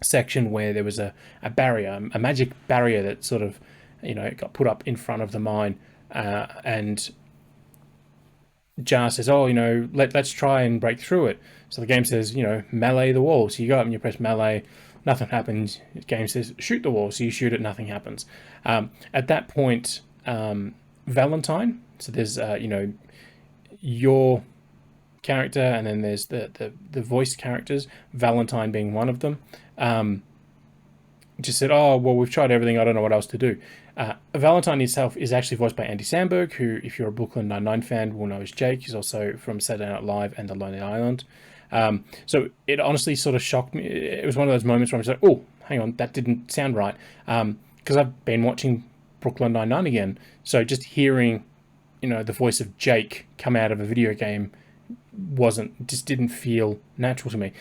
section where there was a barrier, a magic barrier that sort of got put up in front of the mine, and Jar says, "Oh, let's try and break through it." So the game says, melee the wall. So you go up and you press melee, nothing happens. The game says, shoot the wall. So you shoot it, nothing happens. At that point, Valentine. So there's your character, and then there's the voiced characters. Valentine being one of them. Just said, "Oh well, we've tried everything. I don't know what else to do." Valentine itself is actually voiced by Andy Samberg, who, if you're a Brooklyn Nine-Nine fan, will know as Jake. He's also from Saturday Night Live and The Lonely Island. So it honestly sort of shocked me. It was one of those moments where I was like, "Oh, hang on, that didn't sound right," because I've been watching Brooklyn Nine-Nine again. So just hearing, the voice of Jake come out of a video game didn't feel natural to me.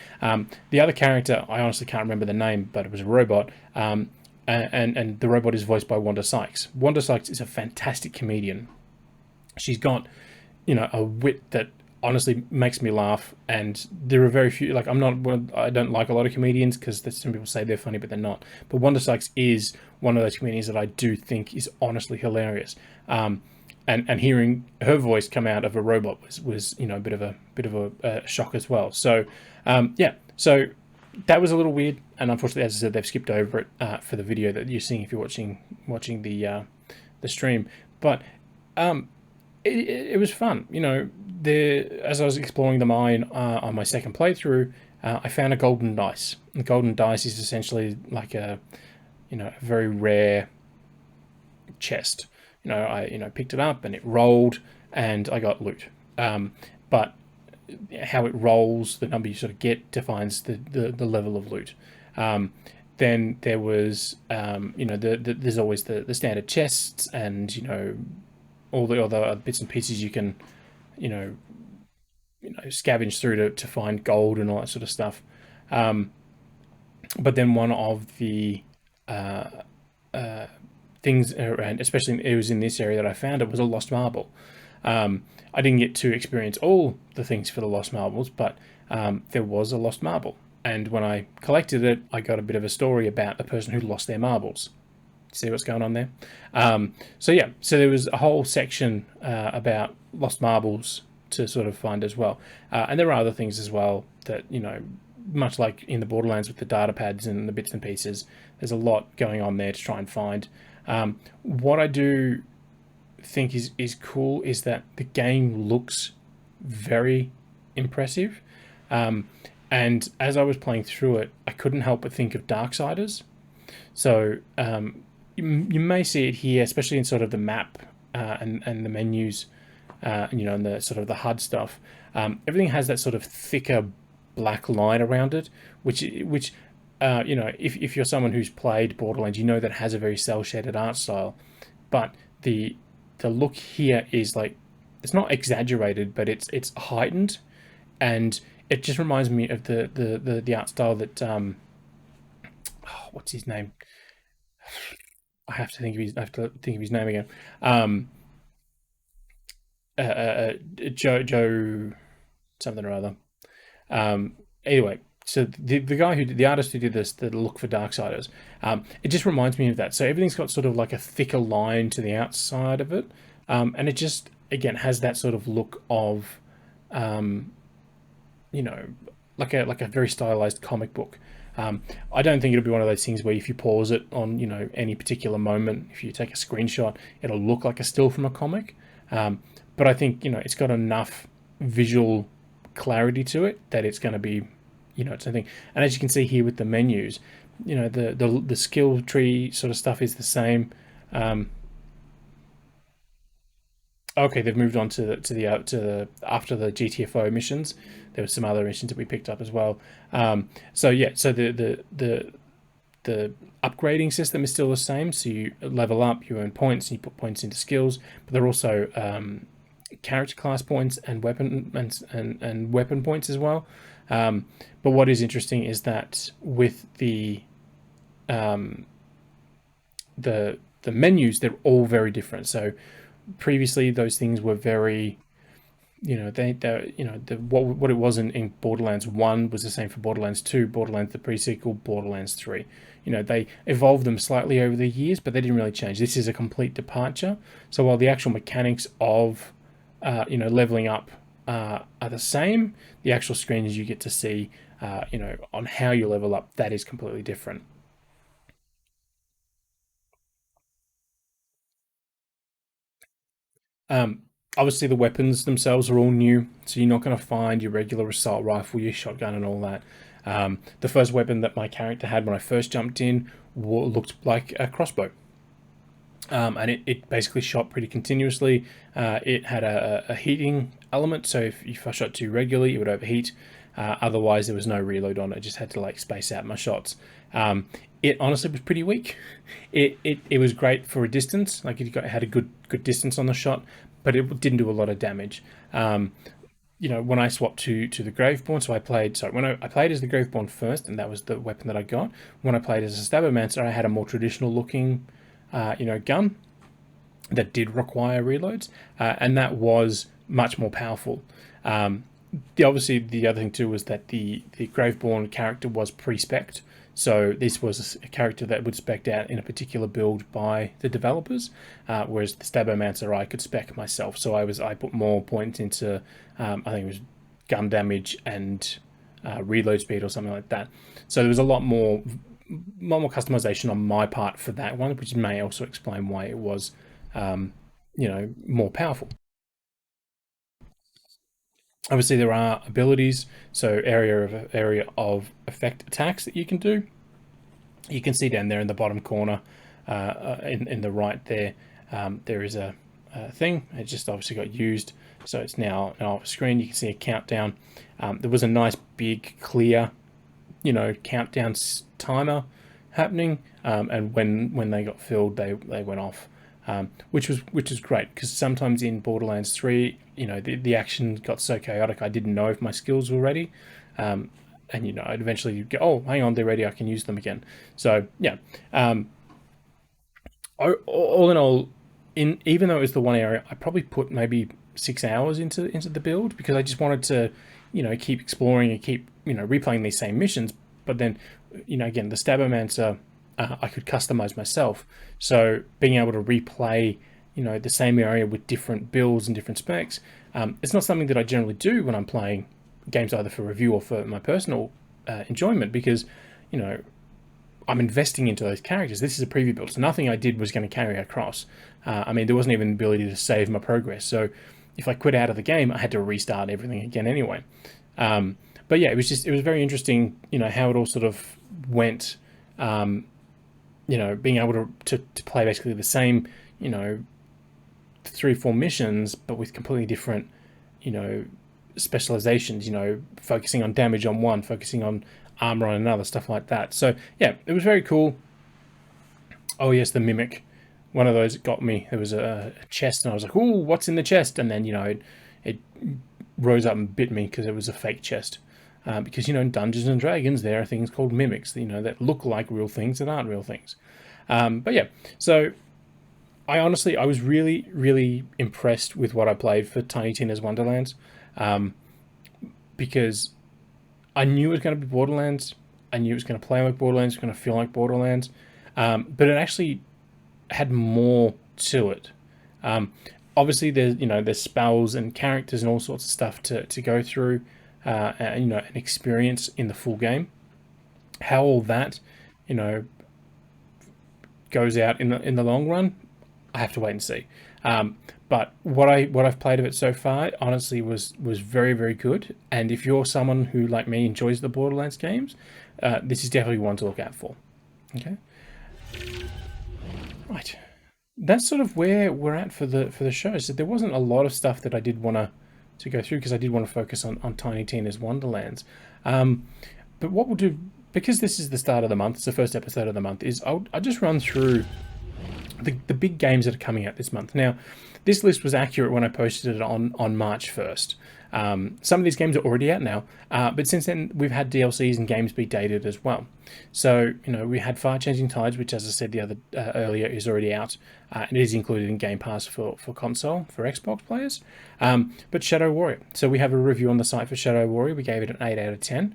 The other character, I honestly can't remember the name, but it was a robot. And the robot is voiced by Wanda Sykes. Wanda Sykes is a fantastic comedian. She's got, a wit that honestly makes me laugh. And there are very few, I don't like a lot of comedians because some people say they're funny, but they're not. But Wanda Sykes is one of those comedians that I do think is honestly hilarious. And hearing her voice come out of a robot was a bit of a shock as well. So so that was a little weird, and unfortunately, as I said, they've skipped over it for the video that you're seeing if you're watching the stream. But it was fun. As I was exploring the mine on my second playthrough, I found a golden dice. The golden dice is essentially like a very rare chest. I picked it up and it rolled, and I got loot. But how it rolls, the number you sort of get, defines the level of loot. Then there was, there's always the standard chests, and all the other bits and pieces you can, scavenge through to find gold and all that sort of stuff. But then one of the things around, especially it was in this area that I found it, was a lost marble. I didn't get to experience all the things for the lost marbles, but there was a lost marble. And when I collected it, I got a bit of a story about the person who lost their marbles. See what's going on there? So there was a whole section about lost marbles to sort of find as well. And there are other things as well that, much like in the Borderlands with the data pads and the bits and pieces, there's a lot going on there to try and find. What I do think is cool is that the game looks very impressive. And as I was playing through it, I couldn't help but think of Darksiders. So you may see it here, especially in sort of the map and the menus, and the sort of the HUD stuff. Everything has that sort of thicker black line around it, which if you're someone who's played Borderlands, that has a very cel shaded art style, but the look here is like, it's not exaggerated, but it's heightened, and it just reminds me of the art style that what's his name? I have to think of his name again. Joe something or other. Anyway, so the guy who did, the artist who did this, the look for Darksiders, it just reminds me of that. So everything's got sort of like a thicker line to the outside of it, and it just again has that sort of look of, um, you know, like a very stylized comic book. I don't think it'll be one of those things where if you pause it on any particular moment, if you take a screenshot, it'll look like a still from a comic. But I think it's got enough visual clarity to it that it's going to be it's something. And as you can see here with the menus, the skill tree sort of stuff is the same. Okay, they've moved on to the after the GTFO missions. There were some other missions that we picked up as well. So yeah, so the upgrading system is still the same. So you level up, you earn points, and you put points into skills. But they're also character class points and weapon weapon points as well. But what is interesting is that with the menus, they're all very different. So previously those things were very what it was in Borderlands 1 was the same for Borderlands 2, Borderlands the pre-sequel, Borderlands 3. They evolved them slightly over the years, but they didn't really change. This is a complete departure. So while the actual mechanics of leveling up are the same, the actual screens you get to see on how you level up, that is completely different. Um, Obviously, the weapons themselves are all new, so you're not going to find your regular assault rifle, your shotgun, and all that. The first weapon that my character had when I first jumped in looked like a crossbow. And it basically shot pretty continuously. It had a heating element, so if I shot too regularly, it would overheat. Otherwise, there was no reload on it. I just had to space out my shots. It honestly was pretty weak. It was great for a distance, it had a good distance on the shot, but it didn't do a lot of damage. When I swapped to the Graveborn, so I played as the Graveborn first, and that was the weapon that I got. When I played as a Stabbermancer, I had a more traditional looking, gun that did require reloads, and that was much more powerful. Obviously the other thing too was that the Graveborn character was pre-spec'd, so this was a character that would spec out in a particular build by the developers, whereas the Stabbermancer I could spec myself. So I put more points into I think it was gun damage and reload speed or something like that. So there was a lot more customization on my part for that one, which may also explain why it was more powerful. Obviously, there are abilities, so area of effect attacks that you can do. You can see down there in the bottom corner, in the right there, there is a thing. It just obviously got used, so it's now off screen. You can see a countdown. There was a nice big clear, countdown timer happening, and when they got filled, they went off. Which was great, because sometimes in Borderlands 3, the action got so chaotic I didn't know if my skills were ready, and I'd eventually go, oh, hang on, they're ready, I can use them again. So yeah, all in all, even though it was the one area, I probably put maybe 6 hours into the build, because I just wanted to keep exploring and keep replaying these same missions. But then again, the Stabbermancer, I could customize myself. So being able to replay, the same area with different builds and different specs, it's not something that I generally do when I'm playing games either for review or for my personal enjoyment, because, I'm investing into those characters. This is a preview build, so nothing I did was going to carry across. There wasn't even the ability to save my progress. So if I quit out of the game, I had to restart everything again anyway. But yeah, it was very interesting, how it all sort of went. Being able to play basically the same, 3 or 4 missions, but with completely different, specializations, focusing on damage on one, focusing on armor on another, stuff like that. So yeah, it was very cool. Oh yes, the mimic. One of those got me. There was a chest, and I was like, "Ooh, what's in the chest?" And then it rose up and bit me because it was a fake chest. Because in Dungeons and Dragons there are things called mimics, that look like real things that aren't real things. But yeah, so I was really, really impressed with what I played for Tiny Tina's Wonderlands, because I knew it was going to be Borderlands. I knew it was going to play like Borderlands, it was going to feel like Borderlands, but it actually had more to it. Obviously, there's spells and characters and all sorts of stuff to go through, and experience in the full game. How all that, you know, goes out in the long run, I have to wait and see. But what I've played of it so far, honestly, was very, very good. And if you're someone who, like me, enjoys the Borderlands games, this is definitely one to look out for. Okay, right. That's sort of where we're at for the show. So there wasn't a lot of stuff that I did want to go through, because I did want to focus on Tiny Tina's Wonderlands. But what we'll do, because this is the start of the month, it's the first episode of the month, is I'll just run through the big games that are coming out this month. Now, this list was accurate when I posted it on March 1st. Some of these games are already out now, but since then we've had DLCs and games be dated as well. So, we had Fire Changing Tides, which, as I said earlier, is already out, and it is included in Game Pass for console, for Xbox players. But Shadow Warrior. So we have a review on the site for Shadow Warrior. We gave it an 8 out of 10.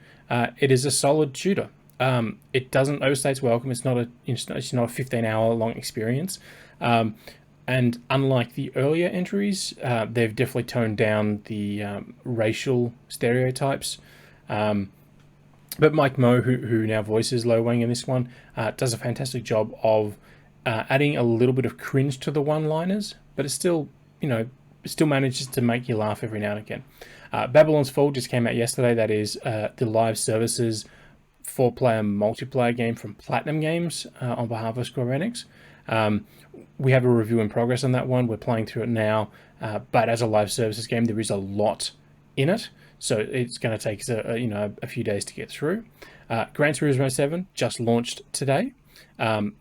It is a solid shooter. It doesn't overstay its welcome. It's not a 15-hour long experience. And unlike the earlier entries, they've definitely toned down the racial stereotypes. But Mike Moe, who now voices Lo Wang in this one, does a fantastic job of adding a little bit of cringe to the one-liners, but it still manages to make you laugh every now and again. Babylon's Fall just came out yesterday. That is the live services 4-player multiplayer game from Platinum Games on behalf of Square Enix. We have a review in progress on that one. We're playing through it now, but as a live services game, there is a lot in it, so it's going to take us a few days to get through. Gran Turismo 7 just launched today.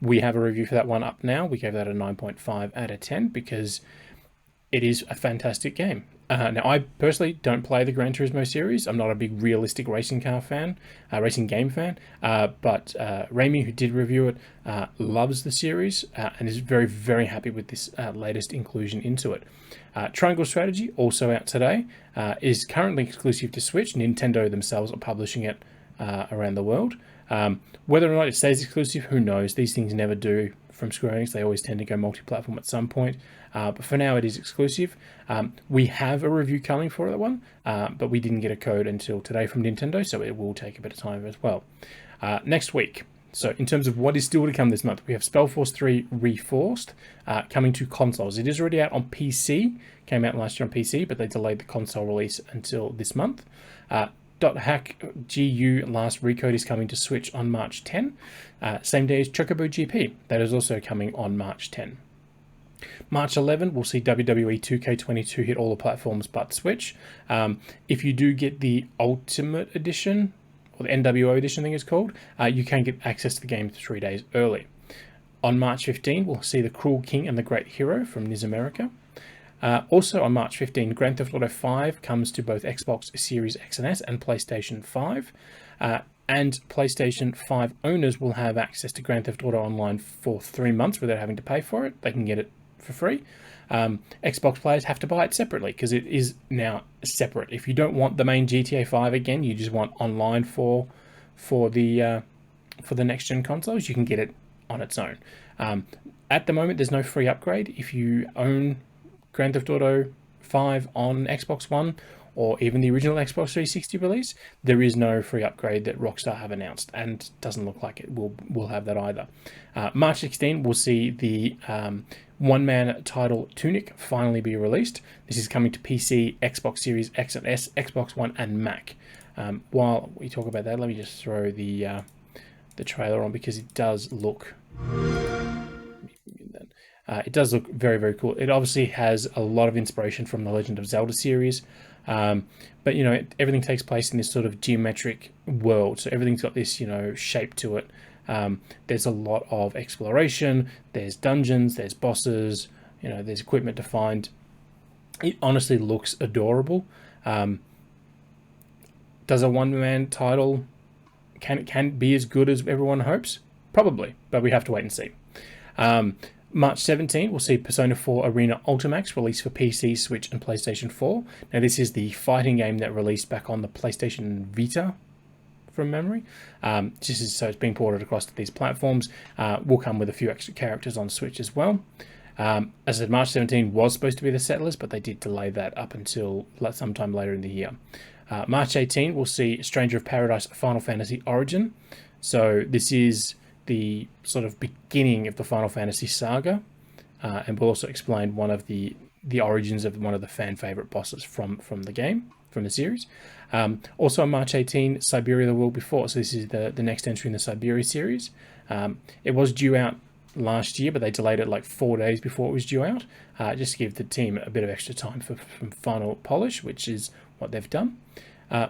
We have a review for that one up now. We gave that a 9.5 out of 10 because it is a fantastic game. Now, I personally don't play the Gran Turismo series. I'm not a big realistic racing game fan, but Raimi, who did review it, loves the series and is very, very happy with this latest inclusion into it. Triangle Strategy, also out today, is currently exclusive to Switch. Nintendo themselves are publishing it around the world. Whether or not it stays exclusive, who knows? These things never do from Square Enix. They always tend to go multi-platform at some point. But for now, it is exclusive. We have a review coming for that one, but we didn't get a code until today from Nintendo, so it will take a bit of time as well. Next week, so in terms of what is still to come this month, we have Spellforce 3 Reforced coming to consoles. It is already out on PC, came out last year on PC, but they delayed the console release until this month. .hack GU Last Recode is coming to Switch on March 10. Same day as Chocobo GP. That is also coming on March 10. March 11, we'll see WWE 2K22 hit all the platforms but Switch. If you do get the Ultimate Edition, or the NWO Edition, I think it's called, you can get access to the game 3 days early. On March 15, we'll see The Cruel King and the Great Hero from NIS America. Also on March 15, Grand Theft Auto 5 comes to both Xbox Series X and S and PlayStation 5. And PlayStation 5 owners will have access to Grand Theft Auto Online for 3 months without having to pay for it. They can get it for free. Xbox players have to buy it separately because it is now separate. If you don't want the main GTA 5 again, you just want online for the next gen consoles, you can get it on its own. At the moment, there's no free upgrade. If you own Grand Theft Auto 5 on Xbox One or even the original Xbox 360 release, there is no free upgrade that Rockstar have announced, and doesn't look like it will have that either. March 16, we'll see the one-man title Tunic finally be released. This is coming to PC, Xbox Series X and S, Xbox One, and Mac. While we talk about that, let me just throw the trailer on because it does look... it does look very, very cool. It obviously has a lot of inspiration from the Legend of Zelda series, but everything takes place in this sort of geometric world, so everything's got this shape to it. There's a lot of exploration, there's dungeons, there's bosses, there's equipment to find. It honestly looks adorable. Does a one-man title can it be as good as everyone hopes? Probably, but we have to wait and see. March 17, we'll see Persona 4 Arena Ultimax released for PC, Switch, and PlayStation 4. Now, this is the fighting game that released back on the PlayStation Vita, from memory. So it's being ported across to these platforms. Will come with a few extra characters on Switch as well. As I said, March 17 was supposed to be the set list, but they did delay that up until sometime later in the year. March 18, we'll see Stranger of Paradise Final Fantasy Origin. So this is the sort of beginning of the Final Fantasy saga, and we'll also explain one of the origins of one of the fan favorite bosses from the game, from the series. Also on March 18, Siberia the World Before. So this is the next entry in the Siberia series. It was due out last year, but they delayed it like 4 days before it was due out, just to give the team a bit of extra time for final polish, which is what they've done.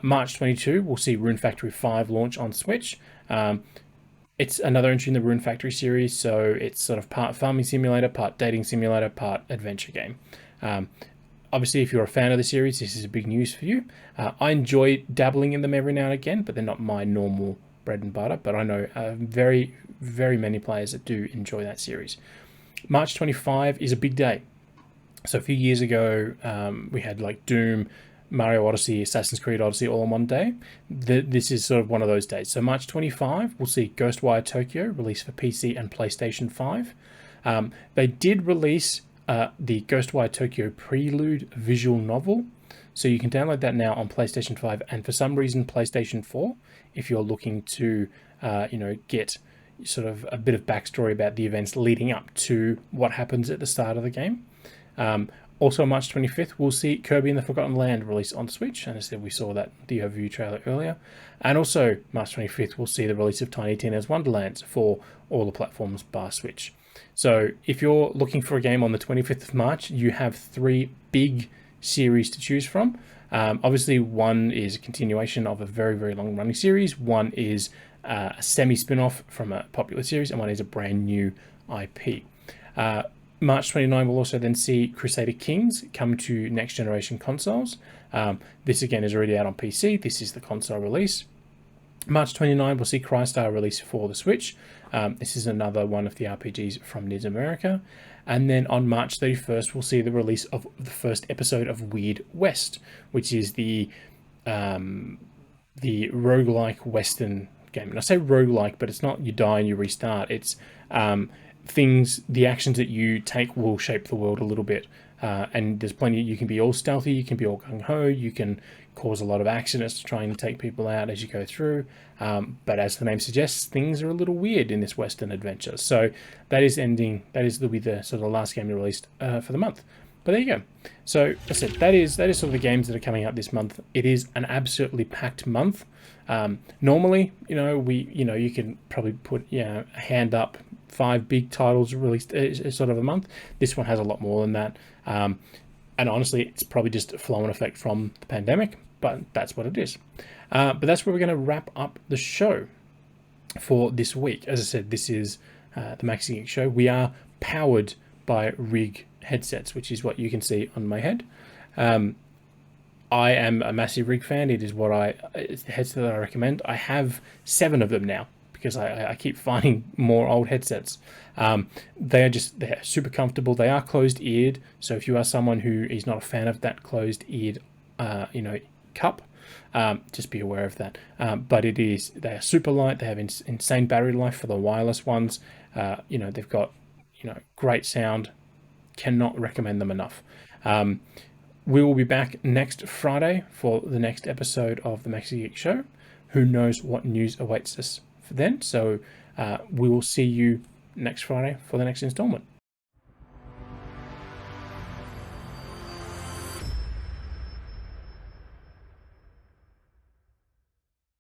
March 22, we'll see Rune Factory 5 launch on Switch. It's another entry in the Rune Factory series, so it's sort of part farming simulator, part dating simulator, part adventure game. Obviously, if you're a fan of the series, this is a big news for you. I enjoy dabbling in them every now and again, but they're not my normal bread and butter. But I know very, very many players that do enjoy that series. March 25 is a big day. So a few years ago, we had like Doom, Mario Odyssey, Assassin's Creed Odyssey all in one day. This is sort of one of those days. So March 25, we'll see Ghostwire Tokyo released for PC and PlayStation 5. They did release the Ghostwire Tokyo Prelude visual novel. So you can download that now on PlayStation 5 and for some reason PlayStation 4 if you're looking to get sort of a bit of backstory about the events leading up to what happens at the start of the game. Also on March 25th, we'll see Kirby and the Forgotten Land released on Switch. And as I said, we saw that the overview trailer earlier. And also March 25th, we'll see the release of Tiny Tina's Wonderland for all the platforms bar Switch. So if you're looking for a game on the 25th of March, you have 3 big series to choose from. Obviously, one is a continuation of a very, very long running series. One is a semi-spin-off from a popular series, and one is a brand new IP. March 29 will also then see Crusader Kings come to next generation consoles. This again is already out on PC. This is the console release. March 29 we'll see Crystar release for the Switch. This is another one of the RPGs from Niz America. And then on March 31st we'll see the release of the first episode of Weird West, which is the roguelike Western game. And I say roguelike, but it's not you die and you restart. It's the actions that you take will shape the world a little bit. And there's plenty, you can be all stealthy, you can be all gung-ho, you can cause a lot of accidents to try and take people out as you go through. But as the name suggests, things are a little weird in this Western adventure. So that is the sort of last game released for the month. But there you go. So as I said, that is sort of the games that are coming out this month. It is an absolutely packed month. Normally, you can probably put a hand up 5 big titles released sort of a month. This one has a lot more than that. And honestly, it's probably just a flow-on effect from the pandemic, but that's what it is. But that's where we're going to wrap up the show for this week. As I said, this is the Maxi-Geek show. We are powered by Rig headsets, which is what you can see on my head. I am a massive Rig fan. It is it's the headset that I recommend. I have 7 of them now because I keep finding more old headsets. They're super comfortable. They are closed-eared, so if you are someone who is not a fan of that closed-eared cup, just be aware of that. But they are super light. They have insane battery life for the wireless ones. They've got great sound. Cannot recommend them enough. We will be back next Friday for the next episode of the Maxi-Geek show. Who knows what news awaits us for then? So we will see you next Friday for the next installment.